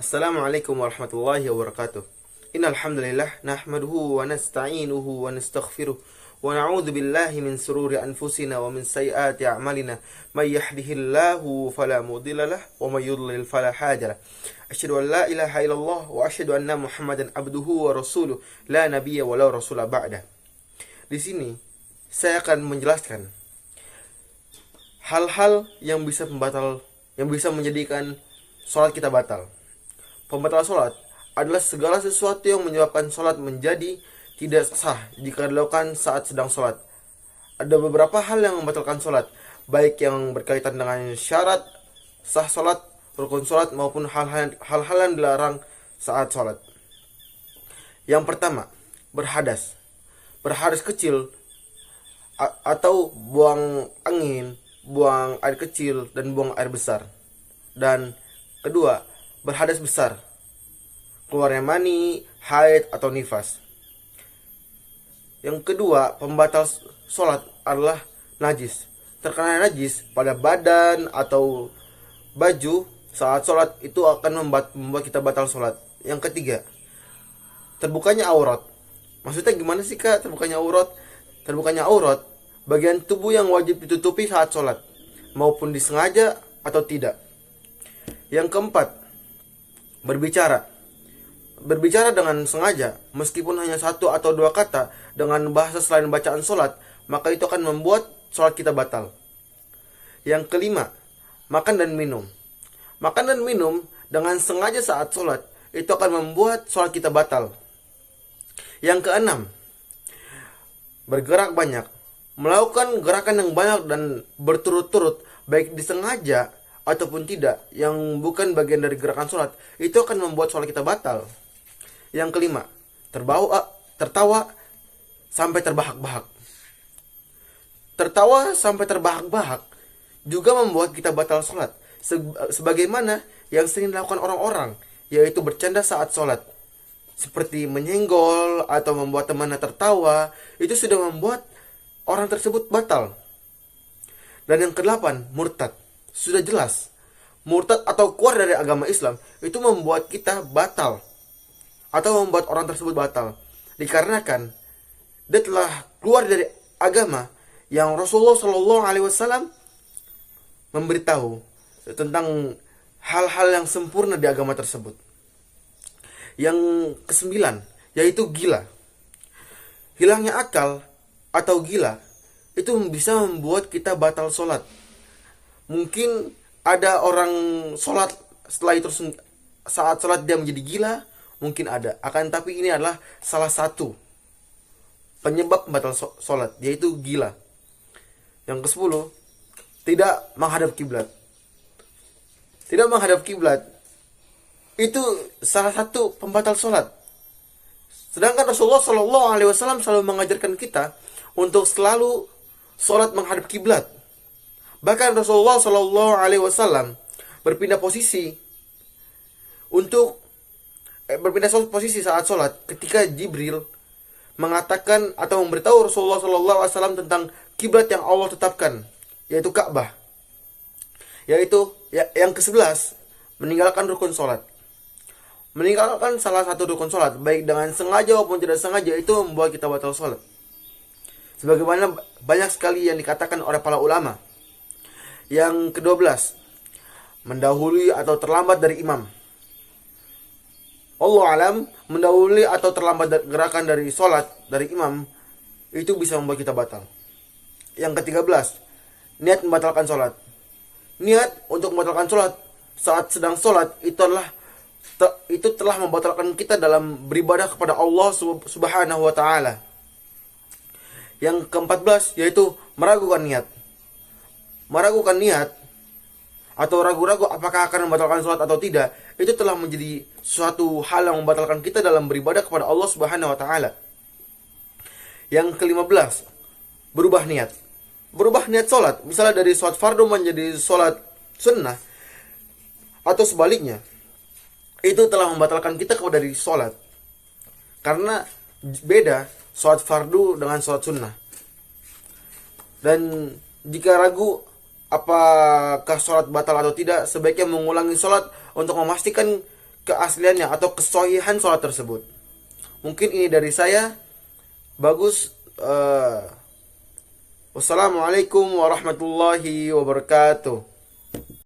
Assalamualaikum warahmatullahi wabarakatuh. Innal hamdalillah nahmaduhu wa nasta'inuhu wa nastaghfiruh wa na'udzu billahi min sururi anfusina wa min sayyiati a'malina may yahdihillahu fala mudilla lahu wa may yudlil fala hadiya lahu. Asyhadu an la ilaha illallah wa asyhadu anna Muhammadan abduhu wa rasuluh la nabiyya wa la rasula ba'da. Di sini saya akan menjelaskan hal-hal yang bisa menjadikan sholat kita batal. Pembatal sholat adalah segala sesuatu yang menyebabkan sholat menjadi tidak sah jika dilakukan saat sedang sholat. Ada beberapa hal yang membatalkan sholat, baik yang berkaitan dengan syarat sah sholat, rukun sholat, maupun hal-hal yang dilarang saat sholat. Yang pertama, berhadas. Berhadas kecil atau buang angin, buang air kecil, dan buang air besar. Dan kedua, berhadas besar, keluarnya mani, haid, atau nifas. Yang kedua, pembatal sholat adalah najis. Terkena najis pada badan atau baju saat sholat itu akan membuat kita batal sholat. Yang ketiga, terbukanya aurat. Maksudnya gimana sih kak terbukanya aurat? Terbukanya aurat bagian tubuh yang wajib ditutupi saat sholat, maupun disengaja atau tidak. Yang keempat, berbicara dengan sengaja, meskipun hanya satu atau dua kata dengan bahasa selain bacaan sholat, maka itu akan membuat sholat kita batal. Yang kelima, makan dan minum. Makan dan minum dengan sengaja saat sholat itu akan membuat sholat kita batal. Yang keenam, bergerak banyak. Melakukan gerakan yang banyak dan berturut-turut, baik disengaja ataupun tidak, yang bukan bagian dari gerakan sholat, itu akan membuat sholat kita batal. Yang kelima, tertawa sampai terbahak-bahak. Tertawa sampai terbahak-bahak juga membuat kita batal sholat, sebagaimana yang sering dilakukan orang-orang, yaitu bercanda saat sholat, seperti menyenggol atau membuat temannya tertawa. Itu sudah membuat orang tersebut batal. Dan yang kedelapan, murtad. Sudah jelas, murtad atau keluar dari agama Islam itu membuat kita batal, atau membuat orang tersebut batal, dikarenakan dia telah keluar dari agama yang Rasulullah Shallallahu Alaihi Wasallam memberitahu tentang hal-hal yang sempurna di agama tersebut. Yang kesembilan, yaitu gila. Hilangnya akal atau gila itu bisa membuat kita batal sholat. Mungkin ada orang sholat setelah itu saat sholat dia menjadi gila, mungkin ada. Akan tapi ini adalah salah satu penyebab pembatal sholat, yaitu gila. Yang ke-10, tidak menghadap kiblat. Tidak menghadap kiblat itu salah satu pembatal sholat. Sedangkan Rasulullah Shallallahu Alaihi Wasallam selalu mengajarkan kita untuk selalu sholat menghadap kiblat. Bahkan Rasulullah Shallallahu Alaihi Wasallam berpindah posisi saat sholat ketika Jibril mengatakan atau memberitahu Rasulullah Shallallahu Alaihi Wasallam tentang kiblat yang Allah tetapkan, yaitu Ka'bah. Yaitu yang ke-11, meninggalkan rukun sholat. Meninggalkan salah satu rukun sholat, baik dengan sengaja maupun tidak sengaja, itu membuat kita batal sholat. Sebagaimana banyak sekali yang dikatakan oleh para ulama. Yang ke-12, mendahului atau terlambat dari imam. Allah alam, mendahului atau terlambat gerakan dari sholat dari imam itu bisa membuat kita batal. Yang ke-13, niat membatalkan sholat. Niat untuk membatalkan sholat saat sedang sholat itu telah membatalkan kita dalam beribadah kepada Allah Subhanahu wa Ta'ala. Yang ke-14, yaitu meragukan niat. Meragukan niat atau ragu-ragu apakah akan membatalkan sholat atau tidak, itu telah menjadi suatu hal yang membatalkan kita dalam beribadah kepada Allah Subhanahu wa Ta'ala. Yang ke-15, berubah niat. Berubah niat sholat, misalnya dari sholat fardu menjadi sholat sunnah, atau sebaliknya, itu telah membatalkan kita kepada dari sholat. Karena beda sholat fardu dengan sholat sunnah. Dan jika ragu apakah sholat batal atau tidak, sebaiknya mengulangi sholat untuk memastikan keasliannya atau kesohihan sholat tersebut. Mungkin ini dari saya. Bagus. Wassalamualaikum warahmatullahi wabarakatuh.